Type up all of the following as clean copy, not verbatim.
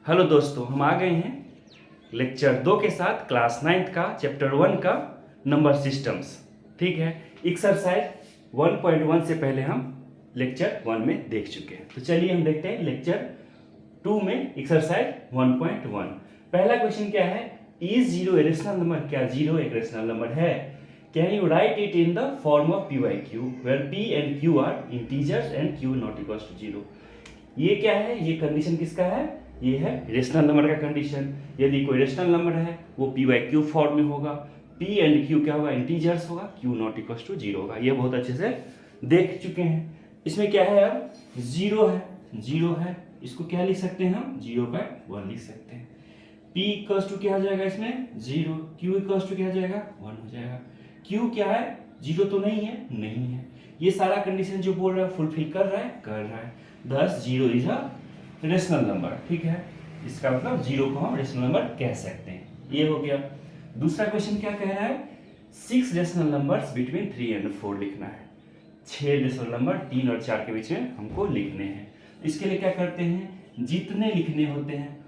Hello दोस्तों, हम आ गए हैं लेक्चर 2 के साथ क्लास 9 का चैप्टर 1 का नंबर सिस्टम्स। ठीक है, एक्सरसाइज 1.1 से पहले हम लेक्चर 1 में देख चुके हैं। तो चलिए हम देखते हैं लेक्चर 2 में एक्सरसाइज 1.1। पहला क्वेश्चन क्या है, is zero a rational number? क्या जीरो एक रेशनल नंबर है? Can you write it in the form of P by Q where P and Q are integers and Q not equal to zero? ये क्या है, ये condition किसका है? ये है रेशनल नंबर का कंडीशन। यदि कोई रेशनल नंबर है वो पी बाई क्यू फॉर्म में होगा, पी एंड क्यू क्या होगा, इंटीजर्स होगा, Q not equal to zero होगा। ये बहुत अच्छे से देख चुके हैं। इसमें क्या है, अब जीरो है, जीरो है, इसको क्या लिख सकते हैं हम, 0/1 लिख सकते हैं। p इक्वल्स टू क्या हो जाएगा इसमें, जीरो। q इक्वल्स टू क्या हो जाएगा, 1 हो जाएगा। q क्या है, जीरो तो नहीं है, नहीं है। ये सारा कंडीशन जो बोल रहा है फुलफिल कर रहा है, कर रहा है। दस zero is a rational number. ठीक है, इसका मतलब जीरो को हम रेशनल नंबर कह सकते हैं। ये हो गया। दूसरा क्वेश्चन क्या कह रहा है, 6 रेशनल नंबर्स बिटवीन 3 एंड 4 लिखना है। 6 रेशनल नंबर 3 और 4 के बीच में हमको लिखने हैं। इसके लिए क्या करते हैं, जितने लिखने होते हैं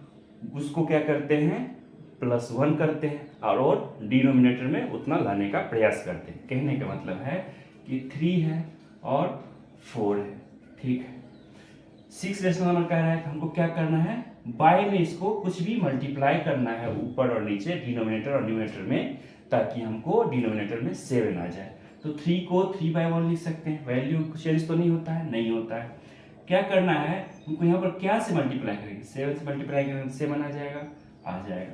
उसको क्या करते हैं, +1 करते हैं और डिनोमिनेटर में उतना लाने का प्रयास करते हैं। कहने का मतलब है कि 3 है और 4 है। ठीक है, 6 रेशनल नंबर कह रहा है, हमको क्या करना है, बाय में इसको कुछ भी मल्टीप्लाई करना है ऊपर और नीचे, डिनोमिनेटर और न्यूमरेटर में, ताकि हमको डिनोमिनेटर में 7 आ जाए। तो 3 को 3/1 लिख सकते हैं। वैल्यू चेंज तो नहीं होता है, नहीं होता है। क्या करना है हमको, यहाँ पर क्या से मल्टीप्लाई करेंगे, 7 से मल्टीप्लाई करेंगे 7 आ जाएगा, आ जाएगा।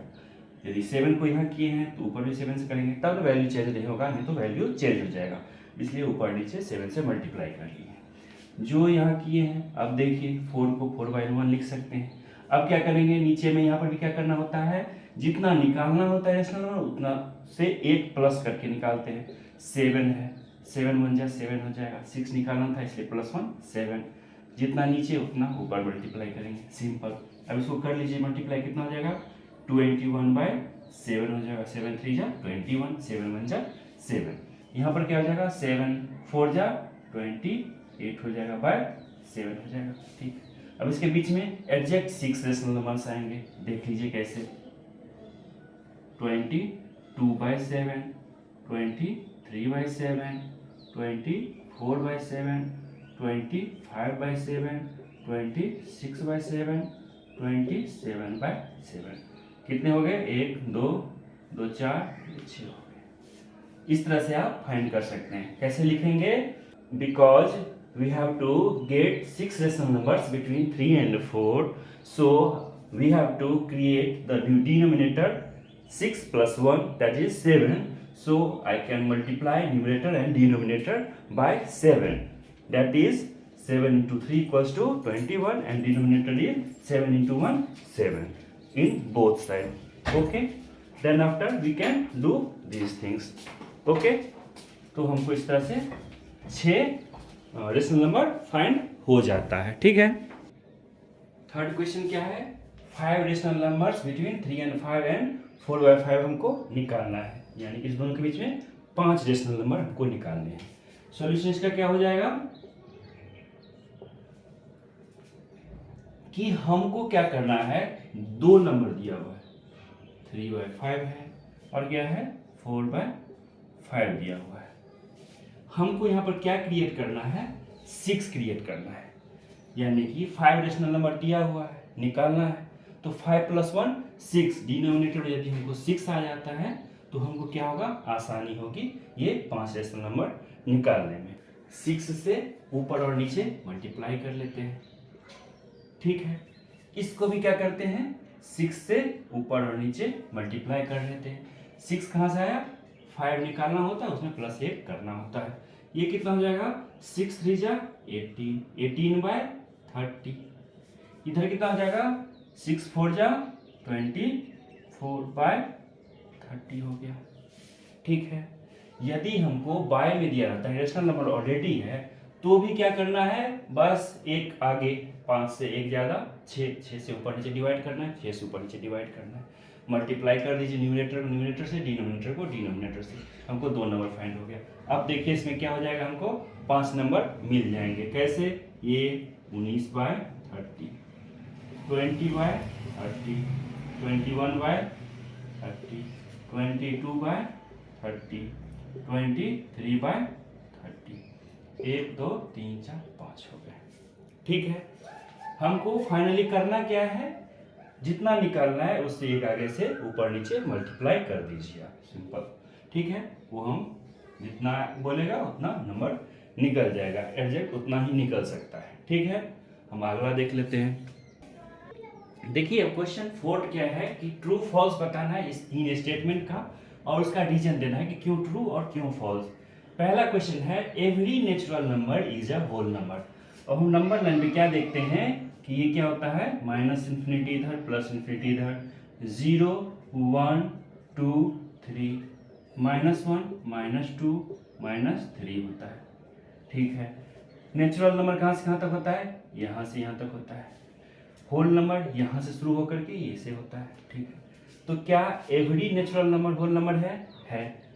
यदि 7 को यहाँ किए हैं तो ऊपर भी 7 से करेंगे, तब वैल्यू चेंज नहीं होगा, नहीं तो वैल्यू चेंज हो जाएगा। इसलिए ऊपर नीचे 7 से मल्टीप्लाई कर लिए जो यहाँ किए हैं। अब देखिए 4 को 4/1 लिख सकते हैं। अब क्या करेंगे, नीचे में यहाँ पर भी क्या करना होता है, जितना निकालना होता है रेशनल नंबर उतना से एक प्लस करके निकालते हैं। 7 है, 7 1 जा 7 हो जाएगा। 6 निकालना था इसलिए +1 7, जितना नीचे उतना ऊपर मल्टीप्लाई करेंगे, सिंपल। अब इसको कर लीजिए मल्टीप्लाई, कितना हो जाएगा, 21/7 हो जाएगा। 7 3 जा 21, 7 1 जा 7। यहाँ पर क्या हो जाएगा, 7 4 जा 28 हो जाएगा, बाय 7 हो जाएगा। ठीक, अब इसके बीच में एग्जैक्ट 6 रेशनल नंबर्स आएंगे, देख लीजिए कैसे। 22/7, 23/7, 24/7, 25/7, 26/7, 27/7। कितने हो गए, 1 2 2 4 6 हो गए। इस तरह से आप फाइंड कर सकते हैं। कैसे लिखेंगे, because we have to get 6 rational numbers between 3 and 4, so we have to create the denominator 6 plus 1, that is 7. So I can multiply numerator and denominator by 7, that is 7 into 3 equals to 21, and denominator is 7 into 1 7 in both sides. Okay, then after we can do these things. Okay, तो हमको इस तरह से 6 rational number find हो जाता है। ठीक है, थर्ड क्वेश्चन क्या है, 5 rational numbers between 3 and 5 and 4/5 हमको निकालना है। यानी कि इस दोनों के बीच में 5 रेशनल नंबर हमको निकालने हैं। सॉल्यूशन इसका क्या हो जाएगा कि हमको क्या करना है, 2 नंबर दिया हुआ है, 3/5 है और क्या है 4/5 दिया हुआ है। हमको यहाँ पर क्या क्रिएट करना है, 6 क्रिएट करना है। यानी कि 5 रेशनल नंबर दिया हुआ है, निकालना है, तो 5 + 1 6, डिनोमिनेटर यदि हमको 6 आ जाता है तो हमको क्या होगा, आसानी होगी ये 5 रेशनल नंबर निकालने में। 6 से ऊपर और नीचे मल्टीप्लाई कर लेते हैं। ठीक है, इसको भी क्या करते हैं, 6 से ऊपर और नीचे मल्टीप्लाई कर लेते हैं। 6 कहाँ से आया, 5 निकालना होता है, उसमें +1 करना होता है। ये कितना हो जाएगा, 6 3 जा 18, 18/30। इधर कितना हो जाएगा, 6 4 जा 24/30 हो गया। ठीक है, यदि हमको बाय में दिया रहता है, रेशनल नंबर ऑलरेडी है, तो भी क्या करना है, बस एक आगे 5 से 1 ज़्यादा 6, 6 से ऊपर नीचे डिवाइड करना है, 6 से ऊपर नीचे डिवाइड करना है। मल्टीप्लाई कर दीजिए न्यूमरेटर को न्यूमरेटर से, डिनोमिनेटर को डिनोमिनेटर से। हमको 2 नंबर फाइंड हो गया। अब देखिए इसमें क्या हो जाएगा, हमको 5 नंबर मिल जाएंगे। कैसे, ये 19/30, 20/30, 21/30, 22/30, 23/30, 1 2 3 4 5 हो गए। ठीक है, हमको फाइनली करना क्या है, जितना निकालना है उससे एक आगे से ऊपर नीचे मल्टीप्लाई कर दीजिए आप, सिंपल। ठीक है, वो हम जितना बोलेगा उतना नंबर निकल जाएगा, एग्जैक्ट उतना ही निकल सकता है। ठीक है, हम अगला देख लेते हैं। देखिए क्वेश्चन 4 क्या है कि ट्रू फॉल्स बताना है इस इन स्टेटमेंट का और उसका रीजन देना है कि क्यों ट्रू और क्यों फॉल्स। पहला क्वेश्चन है every natural number is a whole number. अब हम नंबर लाइन में क्या देखते हैं कि ये क्या होता है, -इन्फिनिटी इधर प्लस इन्फिनिटी इधर, 0 1 2 3, -1 -2 -3 होता है। ठीक है, नेचुरल नंबर कहाँ से कहाँ तक होता है, यहाँ से यहाँ तक होता है। होल नंबर यहाँ से शुरू होकर के ये से होता है। ठीक है, तो क्या every natural number whole number है।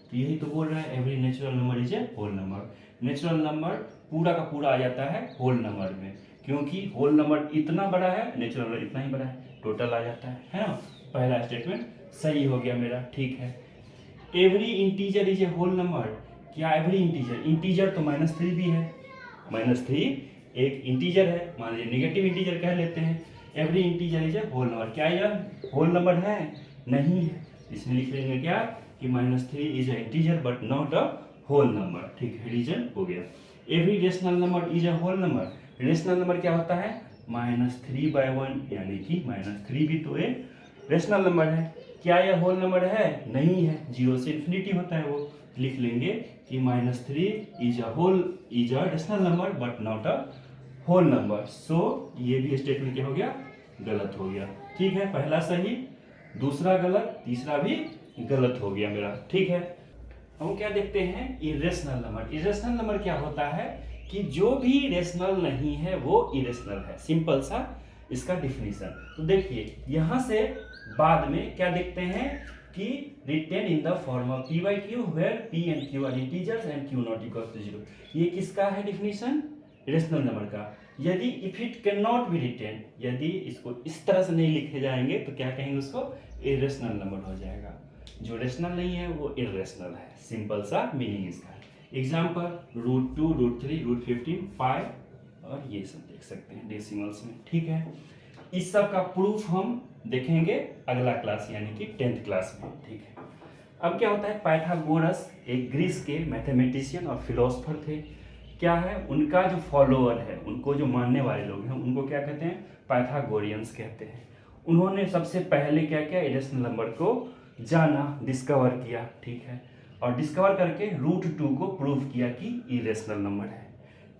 तो यही तो बोल रहा है, every natural number is a whole number. Natural number पूरा का पूरा आ जाता है होल नंबर में, क्योंकि होल नंबर इतना बड़ा है, नेचुरल नंबर इतना ही बड़ा है, टोटल आ जाता है ना। पहला स्टेटमेंट सही हो गया मेरा। ठीक है, every integer is a whole number. क्या एवरी इंटीजर तो -3 भी है, -3 एक इंटीजर है, मान लीजिए नेगेटिव इंटीजर कह लेते हैं। Every integer is a whole number, क्या यह होल नंबर है, नहीं है, इसमें लिख लेंगे क्या कि -3 is a integer but not a whole number. ठीक है, रीजन हो गया। Every rational number is a whole number. Rational number क्या होता है, -3/1, यानी कि -3 भी तो एक रेशनल नंबर है। क्या यह होल नंबर है, नहीं है, 0 से इन्फिनिटी होता है वो। लिख लेंगे कि -3 is a rational number but not a whole number. So ये भी स्टेटमेंट क्या हो गया, गलत हो गया। ठीक है, पहला सही, दूसरा गलत, तीसरा भी गलत हो गया मेरा। ठीक है, हम क्या देखते हैं, इरेशनल नंबर। इरेशनल नंबर क्या होता है कि जो भी रेशनल नहीं है वो इरेशनल है, सिंपल सा इसका डिफिनीशन। तो देखिए यहाँ से बाद में क्या देखते हैं कि written in the form of p by q where p and q are integers and q not equal to 0। ये किसका है डिफिनीशन, रेशनल नंबर का। यदि if it can not be written, यदि इसको इस तरह से नहीं लिखे जाएंगे तो क्या कहेंगे, उसको इरेशनल नंबर हो जाएगा। जो रेशनल नहीं है वो इरेशनल है, सिंपल सा मीनिंग इसका। एग्जाम्पल √2 √3 √15 पाई और ये सब देख सकते हैं डेसिमल्स में। ठीक है, इस सब का प्रूफ हम देखेंगे अगला क्लास यानी कि 10th क्लास में। ठीक है, अब क्या होता है, पाइथागोरस एक ग्रीस के मैथमेटिशियन और फिलोसफर थे। क्या है, उनका जो फॉलोअर है, उनको जो मानने वाले लोग हैं उनको क्या कहते हैं, पाइथागोरियंस कहते हैं। उन्होंने सबसे पहले क्या किया, इरेशनल नंबर को जाना, डिस्कवर किया। ठीक है, और डिस्कवर करके √2 को प्रूव किया कि इरेशनल नंबर है।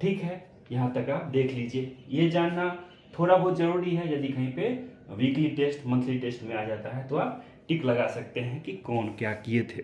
ठीक है, यहाँ तक आप देख लीजिए। ये जानना थोड़ा बहुत ज़रूरी है, यदि कहीं पे वीकली टेस्ट मंथली टेस्ट में आ जाता है तो आप टिक लगा सकते हैं कि कौन क्या किए थे।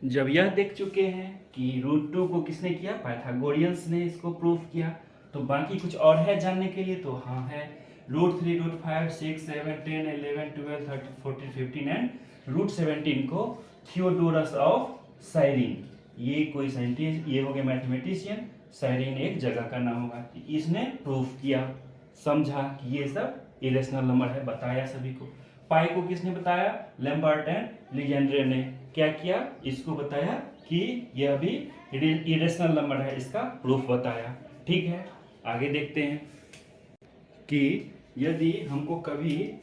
जब यह देख चुके हैं कि √2 को किसने किया, पाइथागोरियंस ने इसको प्रूव किया, तो बाकी कुछ और है जानने के लिए, तो हाँ है √3 √5 6 7 10 11 12 13 14 15 एंड √17 को थियोडोरस ऑफ साइरिन, ये कोई साइंटिस्ट, ये हो गया मैथमेटिशियन, साइरिन एक जगह का नाम होगा, इसने प्रूफ किया, समझा कि ये सब इरेशनल नंबर है, बताया सभी को। पाई को किसने बताया, लैम्बर्ट एंड लीजेंड्रे ने क्या किया, इसको बताया कि यह भी इरेशनल नंबर है, इसका प्रूफ बताया। ठीक है, आगे देखते हैं कि यदि हमको कभी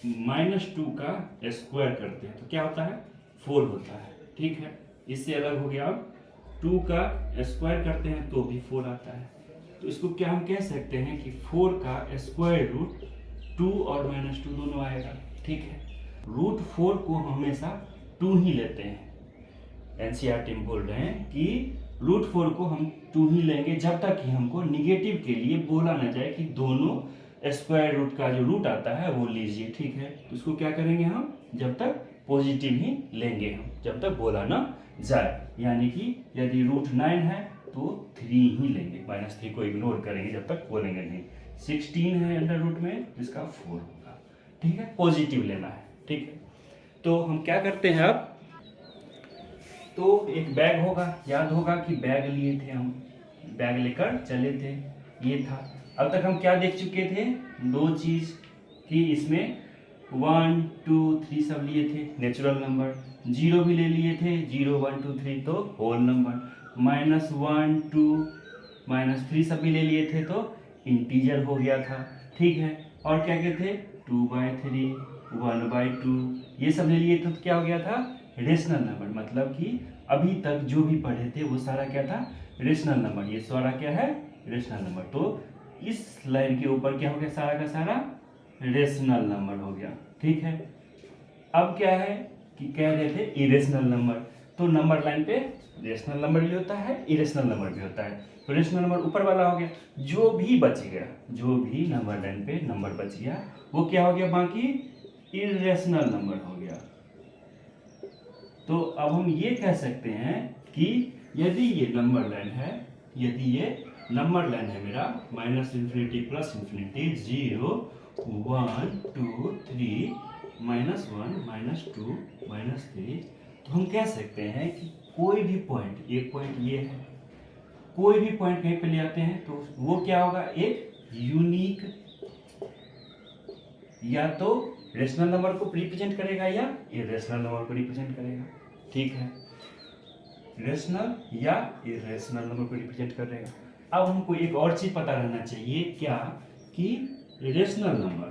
-2 का स्क्वायर करते हैं तो क्या होता है, 4 होता है। ठीक है, इससे अलग हो गया, अब 2 का स्क्वायर करते हैं तो भी 4 आता है। तो इसको क्या हम कह सकते हैं कि 4 का स्क्वायर रूट 2 और -2 दोनों आएगा। ठीक है, √4 को हमेशा 2 ही लेते हैं। एनसीईआरटी में बोल रहे हैं कि √4 को हम 2 ही लेंगे जब तक कि हमको निगेटिव के लिए बोला ना जाए कि दोनों स्क्वायर रूट का जो रूट आता है वो लीजिए। ठीक है, तो इसको क्या करेंगे हम, जब तक पॉजिटिव ही लेंगे हम, जब तक बोला ना जाए। यानी कि यदि √9 है तो 3 ही लेंगे, -3 को इग्नोर करेंगे जब तक बोलेंगे नहीं। 16 है अंडर रूट में, इसका 4 होगा। ठीक है, पॉजिटिव लेना है। ठीक है, तो हम क्या करते हैं अब, तो एक बैग होगा, याद होगा कि बैग लिए थे हम, बैग लेकर चले थे, ये था। अब तक हम क्या देख चुके थे, 2 चीज, कि इसमें 1 2 3 सब लिए थे नेचुरल नंबर, 0 भी ले लिए थे, 0 1 2 3 तो होल नंबर, -1 2 -3 सब भी ले लिए थे तो इंटीजर हो गया था। ठीक है, और क्या क्या थे 2/3 1/2 ये सब ले लिए थे तो क्या हो गया था रेशनल नंबर, मतलब कि अभी तक जो भी पढ़े थे वो सारा क्या था रेशनल नंबर, ये सारा क्या है रेशनल नंबर। तो इस लाइन के ऊपर क्या हो गया सारा का सारा रेशनल नंबर हो गया। ठीक है, अब क्या है कि कह रहे थे इरेशनल नंबर, तो नंबर लाइन पे रेशनल नंबर भी होता है इरेशनल नंबर भी होता है। तो रेशनल नंबर ऊपर वाला हो गया, जो भी बच गया जो भी नंबर लाइन पे नंबर बच गया वो क्या हो गया बाकी इरेशनल नंबर हो गया। तो अब हम ये कह सकते हैं कि यदि ये नंबर लाइन है, यदि ये नंबर लाइन है मेरा -∞ +∞ 0 1 2 3 -1 -2 -3, तो हम कह सकते हैं कि कोई भी पॉइंट, एक पॉइंट ये है, कोई भी पॉइंट कहीं पे ले आते हैं तो वो क्या होगा एक यूनिक, या तो रेशनल नंबर को रिप्रेजेंट करेगा या इरेशनल नंबर को रिप्रेजेंट करेगा। ठीक है, रेशनल या इरेशनल नंबर को रिप्रेजेंट करेगा। अब हमको एक और चीज पता रहना चाहिए क्या कि रेशनल नंबर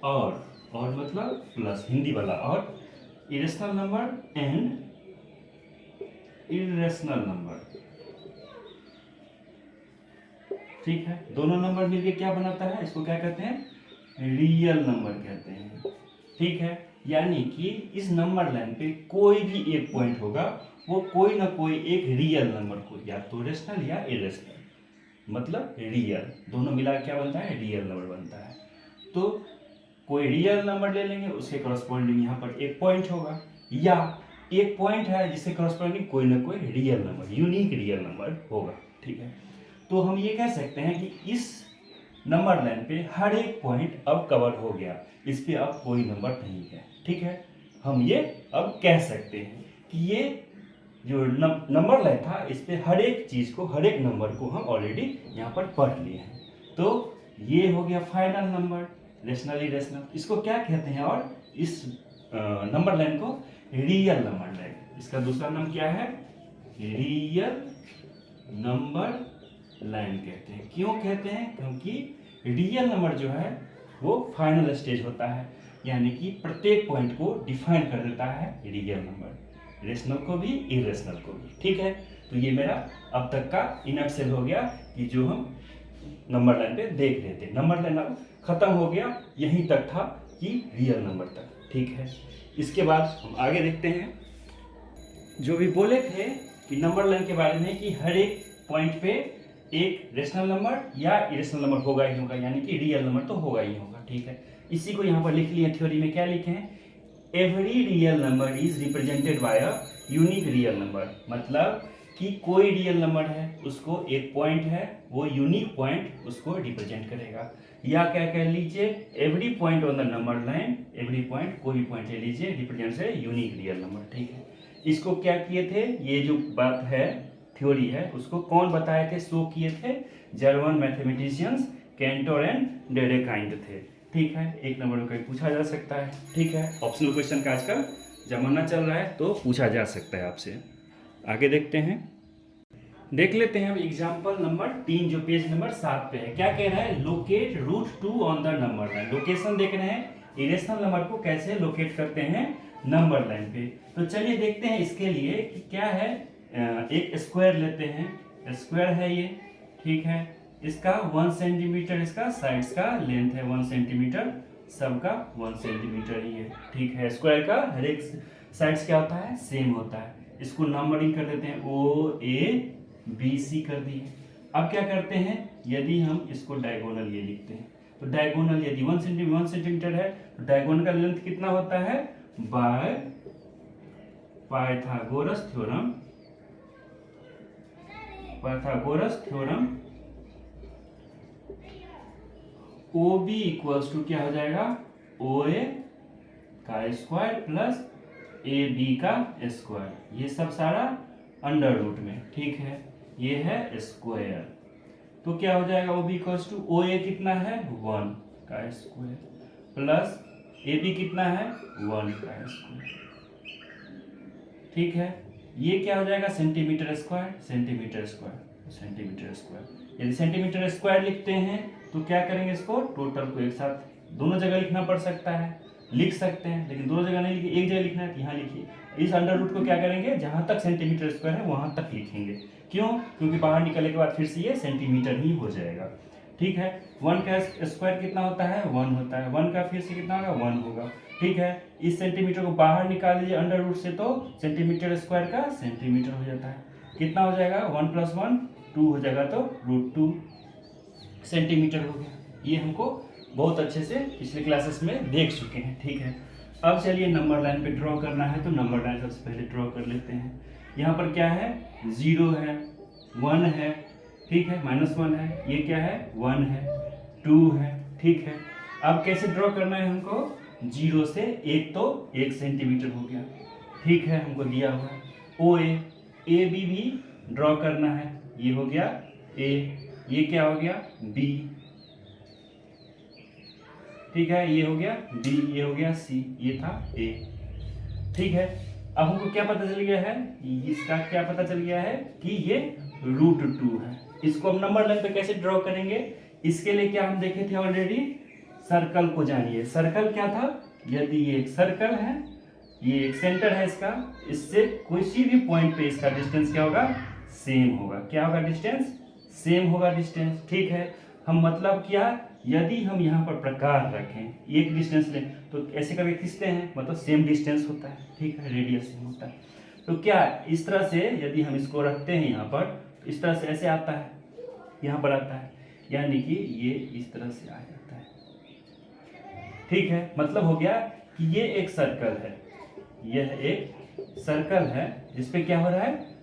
और मतलब प्लस हिंदी वाला, और irrational number and irrational number. ठीक है, दोनों नंबर मिलके क्या बनाता है, इसको क्या कहते हैं रियल नंबर कहते हैं। ठीक है, यानी कि इस नंबर लाइन पे कोई भी एक पॉइंट होगा वो कोई ना कोई एक रियल नंबर को या तो रेशनल या इरेशनल, मतलब रियल, दोनों मिला क्या बनता है रियल नंबर बनता है। तो कोई रियल नंबर ले लेंगे उसके करस्पॉन्डिंग यहाँ पर एक पॉइंट होगा, या एक पॉइंट है जिससे करस्पॉन्डिंग कोई ना कोई real number unique real number होगा। ठीक है, तो हम ये कह सकते हैं कि इस नंबर लाइन पे हर एक पॉइंट अब कवर हो गया, इस पे अब कोई नंबर नहीं है। ठीक है, हम ये अब कह सकते हैं कि ये जो नंबर लाइन था इस पे हर एक चीज को, हर एक नंबर को हम ऑलरेडी यहाँ पर पढ़ लिए हैं। तो ये हो गया फाइनल नंबर रेशनल इरेशनल, इसको क्या कहते हैं, और इस नंबर लाइन को रियल नंबर लाइन, इसका दूसरा नाम क्या है रियल नंबर लाइन कहते हैं। क्यों कहते हैं, क्योंकि रियल नंबर जो है वो फाइनल स्टेज होता है, यानी कि प्रत्येक पॉइंट को डिफाइन कर देता है रियल नंबर, रेशनल को भी इरेशनल को भी। ठीक है, तो ये मेरा अब तक का इनअटसेल हो गया कि जो हम नंबर लाइन पे देख रहे थे। नंबर लाइन अब खत्म हो गया, यहीं तक था कि रियल नंबर तक। ठीक है, इसके बाद हम आगे देखते हैं, जो भी बोले थे कि नंबर लाइन के बारे में कि हर एक पॉइंट पे एक रेशनल नंबर या इरेशनल नंबर होगा ही होगा, यानी कि रियल नंबर तो होगा ही होगा। ठीक है, इसी को यहाँ पर लिख लिया, थ्योरी में क्या लिखे हैं every real number is represented by a unique real number, मतलब कि कोई रियल नंबर है उसको एक पॉइंट है वो यूनिक पॉइंट उसको रिप्रेजेंट करेगा, या क्या कह लीजिए every point on the number line, every point कोई भी पॉइंट ले लीजिए represents a unique real number. ठीक है, इसको क्या किए थे, ये जो बात है थ्योरी है उसको कौन बताए थे, शो किए थे जर्मन मैथमेटिशियंस कैंटर एंड डेडेकाइंड थे। ठीक है, एक नंबर में कहीं पूछा जा सकता है। ठीक है, ऑप्शनल क्वेश्चन का आजकल जमाना चल रहा है तो पूछा जा सकता है आपसे। आगे देखते हैं, देख लेते हैं अब एग्जाम्पल नंबर 3 जो पेज नंबर 7 पे है। क्या कह रहा है, locate √2 on the number line. Location देख रहे हैं इरेशनल नंबर को कैसे लोकेट करते हैं नंबर लाइन पे। तो चलिए देखते हैं इसके लिए कि क्या है, एक स्क्वायर लेते हैं, स्क्वायर है ये। ठीक है, इसका 1 सेंटीमीटर इसका साइड्स का लेंथ है 1 सेंटीमीटर, सबका 1 सेंटीमीटर ही है। ठीक है, स्क्वायर का हर एक साइड्स क्या होता है सेम होता है। इसको नंबरिंग कर देते हैं OABC कर दिए। अब क्या करते हैं, यदि हम इसको डायगोनल ये लिखते हैं तो डायगोनल यदि 1 सेंटीमीटर है तो डायगोनल का लेंथ कितना होता है, by Pythagoras theorem OB equals to क्या हो जाएगा, OA का स्क्वायर प्लस AB का स्क्वायर, ये सब सारा अंडर रूट में। ठीक है, ये है स्क्वायर तो क्या हो जाएगा, O B equals to O A कितना है 1 का स्क्वायर प्लस ए बी कितना है 1 का स्क्वायर। ठीक है, ये क्या हो जाएगा centimetre square centimetre square centimetre square. यदि सेंटीमीटर स्क्वायर लिखते हैं तो क्या करेंगे, इसको टोटल को एक साथ दोनों जगह लिखना पड़ सकता है, लिख सकते हैं, लेकिन दोनों जगह नहीं लिखिए, एक जगह लिखना है तो यहाँ लिखिए। इस अंडर रूट को क्या करेंगे, जहां तक सेंटीमीटर स्क्वायर है वहां तक लिखेंगे। क्यों, क्योंकि बाहर निकलने के बाद फिर से ये सेंटीमीटर ही हो जाएगा। ठीक है, 1 का स्क्वायर कितना होता है 1 होता है, 1 का फिर से कितना होगा 1 होगा। ठीक है, इस सेंटीमीटर को बाहर निकाल दीजिए अंडर रूट से, तो सेंटीमीटर स्क्वायर का सेंटीमीटर हो जाता है। कितना हो जाएगा 1 + 1 2 हो जाएगा, तो √2 सेंटीमीटर हो गया। ये हमको बहुत अच्छे से पिछले क्लासेस में देख चुके हैं। ठीक है, अब चलिए नंबर लाइन पे ड्रॉ करना है, तो नंबर लाइन सबसे पहले ड्रॉ कर लेते हैं। यहाँ पर क्या है 0 है 1 है, ठीक है, -1 है, ये क्या है 1 है 2 है। ठीक है, अब कैसे ड्रॉ करना है हमको, 0 से 1 तो 1 सेंटीमीटर हो गया। ठीक है, हमको दिया हुआ है ओ ए बी भी ड्रॉ करना है, ये हो गया ए, ये क्या हो गया बी। ठीक है, ये हो गया डी, ये हो गया सी, ये था ए। ठीक है, अब हमको क्या पता चल गया है, इसका क्या पता चल गया है कि ये √2 है। इसको हम नंबर लाइन पे कैसे ड्रॉ करेंगे, इसके लिए क्या हम देखे थे ऑलरेडी, सर्कल को जानिए। सर्कल क्या था, यदि ये एक सर्कल है, ये एक सेंटर है इसका, इससे किसी भी पॉइंट पे इसका डिस्टेंस क्या होगा सेम होगा। क्या होगा डिस्टेंस सेम होगा डिस्टेंस। ठीक है, हम मतलब क्या, यदि हम यहाँ पर प्रकार रखें एक डिस्टेंस लें तो ऐसे करके खींचते हैं, मतलब सेम डिस्टेंस होता है। ठीक है, रेडियस सेम होता है। तो क्या इस तरह से यदि हम इसको रखते हैं यहाँ पर, इस तरह से ऐसे आता है, यहाँ पर आता है, यानी कि ये इस तरह से आ जाता है। ठीक है, मतलब हो गया कि ये एक सर्कल है, यह एक सर्कल है जिसपे क्या हो रहा है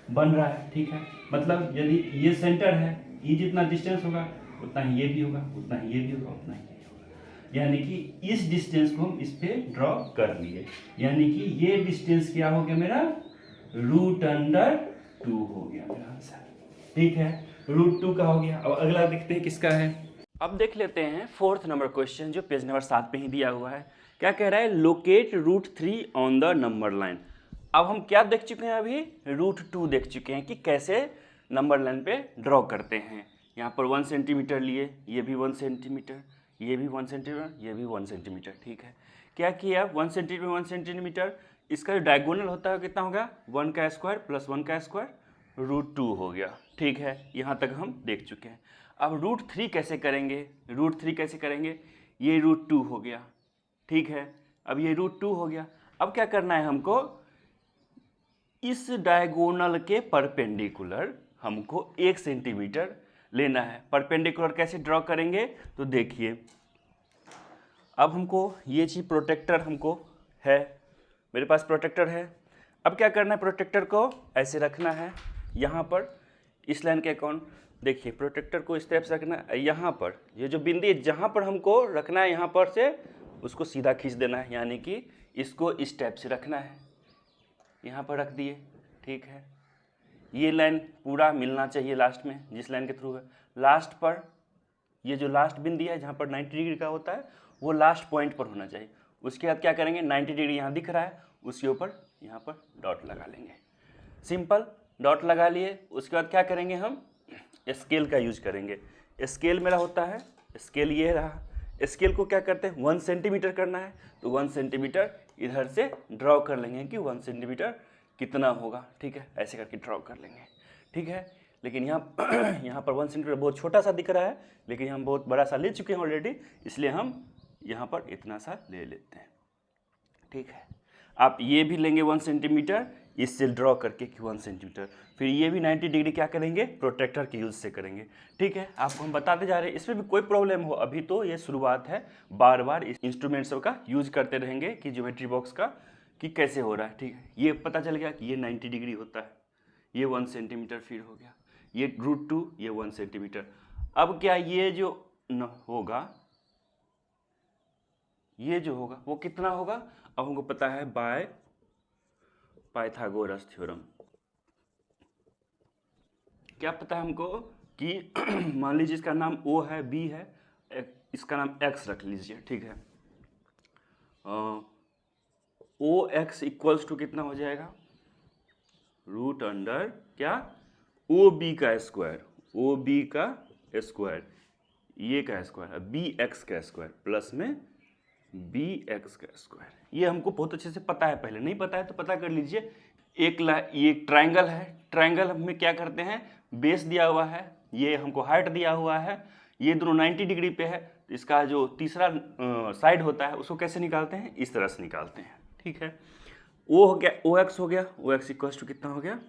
बन रहा है। ठीक है, मतलब यदि ये सेंटर है, ये जितना डिस्टेंस होगा उतना ही ये भी होगा, उतना ही ये भी होगा, उतना ही ये भी होगा। यानी कि इस डिस्टेंस को हम इस पे ड्रॉ कर लिए, यानी कि ये डिस्टेंस क्या हो गया मेरा √2 हो गया मेरा आंसर। ठीक है, √2 का हो गया। अब अगला देखते हैं किसका है। अब देख लेते हैं 4th नंबर क्वेश्चन, जो पेज नंबर 7 पे ही दिया हुआ है। क्या कह रहा है, locate √3 on the number line. अब हम क्या देख चुके हैं, अभी √2 देख चुके हैं कि कैसे नंबर लाइन पे ड्रॉ करते हैं। यहाँ पर 1 सेंटीमीटर लिए, ये भी 1 सेंटीमीटर, ये भी 1 सेंटीमीटर, ये भी 1 सेंटीमीटर। ठीक है, क्या किया 1 सेंटीमीटर 1 सेंटीमीटर, इसका जो डायगोनल होता है कितना होगा 1 का स्क्वायर प्लस 1 का स्क्वायर √2 हो गया। ठीक है, यहाँ तक हम देख चुके हैं। अब √3 कैसे करेंगे, √3 कैसे करेंगे, ये √2 हो गया। ठीक है, अब ये √2 हो गया। अब क्या करना है हमको, इस डायगोनल के परपेंडिकुलर हमको 1 सेंटीमीटर लेना है। परपेंडिकुलर कैसे ड्रॉ करेंगे, तो देखिए अब हमको ये चीज़ प्रोटेक्टर हमको है, मेरे पास प्रोटेक्टर है। अब क्या करना है, प्रोटेक्टर को ऐसे रखना है यहाँ पर इस लाइन के अकॉर्डिंग। देखिए प्रोटेक्टर को इस टाइप से रखना है, यहाँ पर ये जो बिंदी है जहाँ पर हमको रखना है, यहाँ पर से उसको सीधा खींच देना है, यानी कि इसको इस टाइप से रखना है, यहाँ पर रख दिए। ठीक है, ये लाइन पूरा मिलना चाहिए लास्ट में, जिस लाइन के थ्रू है लास्ट पर, ये जो लास्ट बिंदी है जहाँ पर 90 डिग्री का होता है वो लास्ट पॉइंट पर होना चाहिए। उसके बाद क्या करेंगे, 90 डिग्री यहाँ दिख रहा है, उसके ऊपर यहाँ पर डॉट लगा लेंगे। सिंपल, डॉट लगा लिए। उसके बाद क्या करेंगे, हम स्केल का यूज करेंगे। स्केल मेरा होता है, स्केल ये रहा। स्केल को क्या करते हैं 1 सेंटीमीटर करना है, तो 1 सेंटीमीटर इधर से ड्रॉ कर लेंगे कि 1 सेंटीमीटर कितना होगा। ठीक है, ऐसे करके ड्रॉ कर लेंगे। ठीक है, लेकिन यहाँ यहाँ पर 1 सेंटीमीटर बहुत छोटा सा दिख रहा है, लेकिन हम बहुत बड़ा सा ले चुके हैं ऑलरेडी, इसलिए हम यहाँ पर इतना सा ले लेते हैं। ठीक है, आप ये भी लेंगे 1 सेंटीमीटर, इससे ड्रॉ करके कि 1 सेंटीमीटर, फिर ये भी 90 डिग्री क्या करेंगे, प्रोटेक्टर के यूज़ से करेंगे। ठीक है, आपको हम बताते जा रहे हैं, इसमें भी कोई प्रॉब्लम हो, अभी तो ये शुरुआत है, बार बार इस इंस्ट्रूमेंट सब का यूज करते रहेंगे कि ज्योमेट्री बॉक्स का कि कैसे हो रहा है। ठीक है, ये पता चल गया कि ये 90 डिग्री होता है, ये 1 सेंटीमीटर फिर हो गया, ये √2, ये 1 सेंटीमीटर। अब क्या ये जो होगा, ये जो होगा वो कितना होगा, अब हमको पता है बाय पाइथागोरस थ्योरम। क्या पता है हमको कि मान लीजिए इसका नाम O है, B है, इसका नाम X रख लीजिए, ठीक है। OX इक्वल्स टू कितना हो जाएगा, रूट अंडर क्या, OB का स्क्वायर, OB का स्क्वायर, ये का स्क्वायर, BX का स्क्वायर प्लस में BX का स्क्वायर। ये हमको बहुत अच्छे से पता है, पहले नहीं पता है तो पता कर लीजिए। ये ट्रायंगल है, ट्रायंगल में क्या करते हैं, बेस दिया हुआ है, ये हमको हाइट दिया हुआ है, ये दोनों 90 डिग्री पे है, तो इसका जो तीसरा साइड होता है उसको कैसे निकालते हैं, इस तरह से निकालते हैं, ठीक है। O हो गया, OX हो गया, OX इक्वल्स टू कितना हो गया,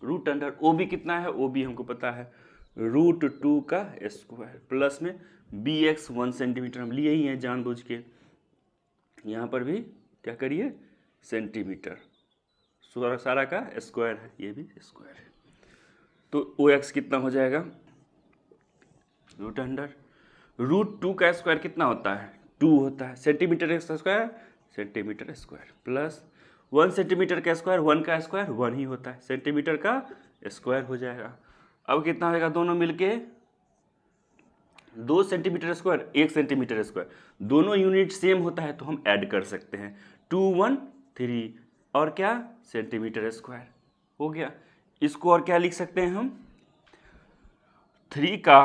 रूट अंडर OB कितना है, OB हमको पता है √2 का स्क्वायर प्लस में BX 1 सेंटीमीटर हम लिए ही हैं जानबूझ के, यहाँ पर भी क्या करिए सेंटीमीटर, सारा का स्क्वायर है, ये भी स्क्वायर है, तो OX कितना हो जाएगा, रूट अंडर √2 का स्क्वायर कितना होता है, 2 होता है, centimetre centimetre square plus 1 centimetre का स्क्वायर, 1 का स्क्वायर 1 ही होता है, सेंटीमीटर का स्क्वायर हो जाएगा। अब कितना होगा, दोनों मिलके 2 सेंटीमीटर स्क्वायर 1 सेंटीमीटर स्क्वायर, दोनों यूनिट सेम होता है तो हम ऐड कर सकते हैं, 2 1 3 और क्या सेंटीमीटर स्क्वायर हो गया। इसको और क्या लिख सकते हैं हम, 3 का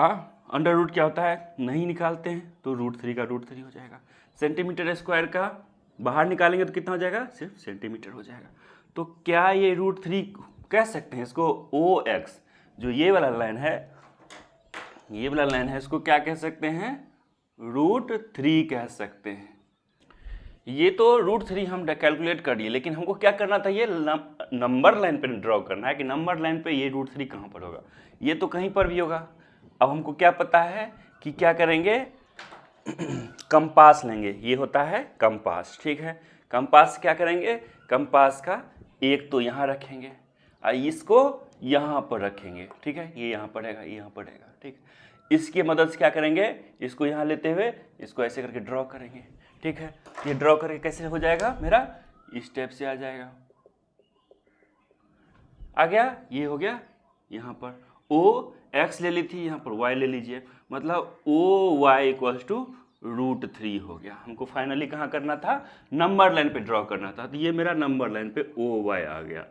अंडर रूट क्या होता है नहीं निकालते हैं तो √3 का √3 हो जाएगा, सेंटीमीटर स्क्वायर का बाहर निकालेंगे तो कितना हो जाएगा, सिर्फ सेंटीमीटर हो जाएगा। तो क्या ये √3 कह सकते हैं इसको, OX जो ये वाला लाइन है, ये वाला लाइन है, इसको क्या कह सकते हैं, √3 कह सकते हैं। ये तो √3 हम कैलकुलेट कर लिए, लेकिन हमको क्या करना था, ये नंबर लाइन पे ड्रॉ करना है कि नंबर लाइन पे ये √3 कहाँ पर होगा, ये तो कहीं पर भी होगा। अब हमको क्या पता है कि क्या करेंगे, कंपास लेंगे, ये होता है कंपास, ठीक है। कंपास क्या करेंगे, कंपास का एक तो यहाँ रखेंगे और इसको यहाँ पर रखेंगे, ठीक है, ये यहाँ पड़ेगा, ये यहाँ पड़ेगा, ठीक। इसकी मदद से क्या करेंगे, इसको यहाँ लेते हुए इसको ऐसे करके ड्रॉ करेंगे, ठीक है। ये ड्रॉ करके कैसे हो जाएगा मेरा, इस स्टेप से आ जाएगा, आ गया, ये हो गया। यहाँ पर OX ले ली थी, यहाँ पर Y ले लीजिए, मतलब OY इक्वल्स टू √3 हो गया। हमको फाइनली कहाँ करना था, नंबर लाइन पे ड्रॉ करना था, तो ये मेरा नंबर लाइन पे OY आ गया।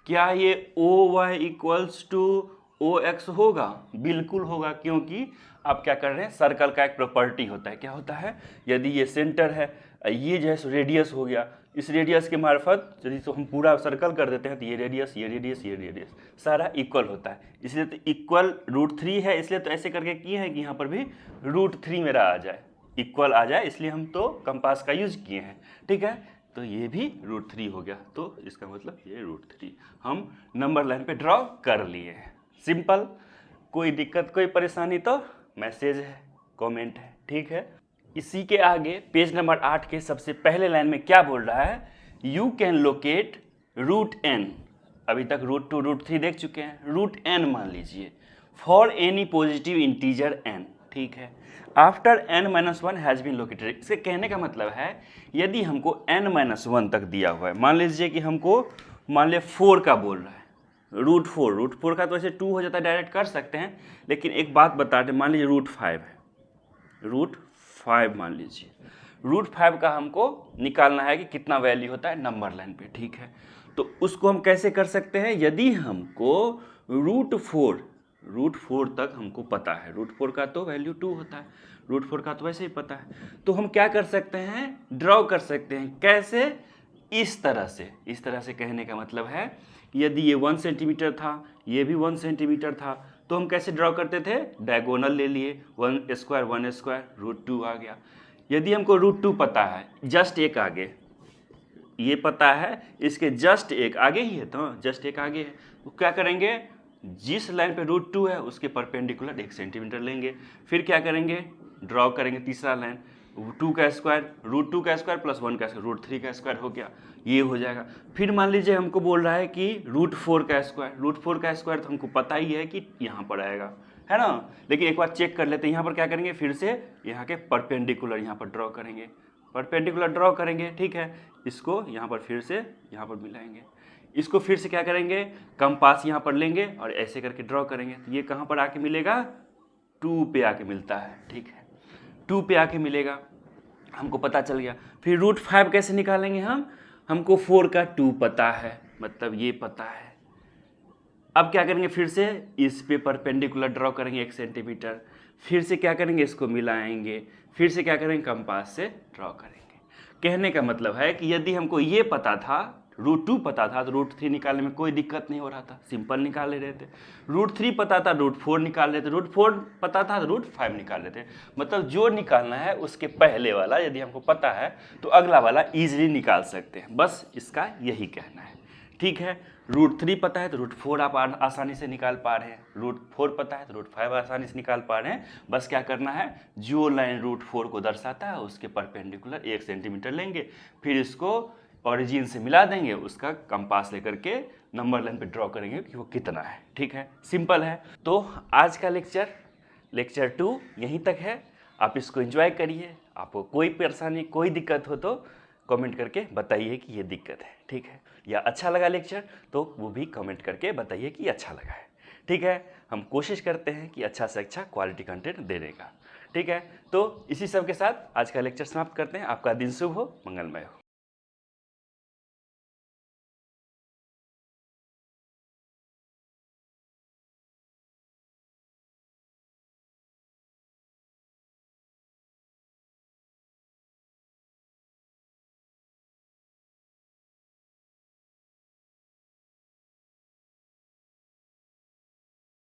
क्या ये OY इक्वल्स टू OX होगा, बिल्कुल होगा, क्योंकि आप क्या कर रहे हैं, सर्कल का एक प्रॉपर्टी होता है, क्या होता है, यदि ये सेंटर है, ये जैसे रेडियस हो गया, इस रेडियस के मार्फत यदि तो हम पूरा सर्कल कर देते हैं तो ये रेडियस ये रेडियस ये रेडियस सारा इक्वल होता है, इसलिए तो इक्वल √3 है, इसलिए तो ऐसे करके किए हैं कि यहाँ पर भी √3 मेरा आ जाए, इक्वल आ जाए, इसलिए हम तो कंपास का यूज किए हैं, ठीक है। तो ये भी √3 हो गया, तो इसका मतलब ये √3 हम नंबर लाइन पे ड्रॉ कर लिए हैं। सिंपल, कोई दिक्कत कोई परेशानी तो मैसेज है, कमेंट है, ठीक है। इसी के आगे पेज नंबर 8 के सबसे पहले लाइन में क्या बोल रहा है, यू कैन लोकेट √n, अभी तक √2 √3 देख चुके हैं, √n मान लीजिए for any positive integer n, ठीक है, after n-1 has been located. इसके कहने का मतलब है यदि हमको n-1 तक दिया हुआ है, मान लीजिए कि हमको मान लिया 4 का बोल रहा है, √4 का तो ऐसे 2 हो जाता है, डायरेक्ट कर सकते हैं, लेकिन एक बात बता दें, मान लीजिए √5 है, √5 मान लीजिए, √5 का हमको निकालना है कि कितना वैल्यू होता है नंबर लाइन पे, ठीक है। तो उसको हम कैसे कर सकते हैं, यदि हमको √4 तक हमको पता है, √4 का तो वैल्यू 2 होता है, √4 का तो वैसे ही पता है, तो हम क्या कर सकते हैं, ड्रॉ कर सकते हैं, कैसे, इस तरह से कहने का मतलब है यदि ये 1 सेंटीमीटर था, ये भी 1 सेंटीमीटर था, तो हम कैसे ड्रॉ करते थे, डायगोनल ले लिए, 1 स्क्वायर √2 आ गया। यदि हमको √2 पता है, जस्ट एक आगे, ये पता है, इसके जस्ट एक आगे ही है, तो जस्ट एक आगे है, तो क्या करेंगे, जिस लाइन पे √2 है उसके परपेंडिकुलर 1 सेंटीमीटर लेंगे, फिर क्या करेंगे, ड्रॉ करेंगे तीसरा लाइन, 2 का स्क्वायर √2 का स्क्वायर प्लस 1 का स्क्वायर, √3 का स्क्वायर हो गया, ये हो जाएगा। फिर मान लीजिए हमको बोल रहा है कि √4 का स्क्वायर तो हमको पता ही है कि यहाँ पर आएगा, है ना, लेकिन एक बार चेक कर लेते हैं, यहाँ पर क्या करेंगे, फिर से यहाँ के परपेंडिकुलर यहाँ पर ड्रॉ करेंगे, परपेंडिकुलर ड्रॉ करेंगे, ठीक है, इसको यहाँ पर फिर से यहाँ पर मिलाएंगे, इसको फिर से क्या करेंगे, कंपास यहाँ पर लेंगे और ऐसे करके ड्रॉ करेंगे, तो ये कहाँ पर आके मिलेगा, 2 पे आके मिलता है। ठीक है, 2 पे आके मिलेगा, हमको पता चल गया। फिर √5 कैसे निकालेंगे हम, हमको 4 का 2 पता है, मतलब ये पता है। अब क्या करेंगे, फिर से इस पे परपेंडिकुलर ड्रॉ करेंगे 1 सेंटीमीटर, फिर से क्या करेंगे, इसको मिलाएंगे, फिर से क्या करेंगे, कंपास से ड्रॉ करेंगे। कहने का मतलब है कि यदि हमको ये पता था, √2 पता था, तो √3 निकालने में कोई दिक्कत नहीं हो रहा था, सिंपल निकाल ले रहे थे। √3 पता था, √4 निकाल रहे थे, √4 पता था, तो √5 निकाल रहे थे। मतलब जो निकालना है उसके पहले वाला यदि हमको पता है तो अगला वाला ईजिली निकाल सकते हैं, बस इसका यही कहना है। ठीक है, √3 पता है तो √4 आप आसानी से निकाल पा रहे हैं, √4 पता है तो √5 आसानी से निकाल पा रहे हैं। बस क्या करना है, जो लाइन √4 को दर्शाता है उसके परपेंडिकुलर 1 सेंटीमीटर लेंगे, फिर इसको ओरिजिन से मिला देंगे, उसका कंपास लेकर के नंबर लाइन पे ड्रॉ करेंगे कि वो कितना है। ठीक है, सिंपल है। तो आज का लेक्चर 2 यहीं तक है। आप इसको एंजॉय करिए। आपको कोई परेशानी, कोई दिक्कत हो तो कमेंट करके बताइए कि ये दिक्कत है। ठीक है, या अच्छा लगा लेक्चर तो वो भी कमेंट करके बताइए कि अच्छा लगा है। ठीक है, हम कोशिश करते हैं कि अच्छा से अच्छा क्वालिटी कंटेंट देने का। ठीक है, तो इसी सब के साथ आज का लेक्चर समाप्त करते हैं। आपका दिन शुभ हो, मंगलमय हो।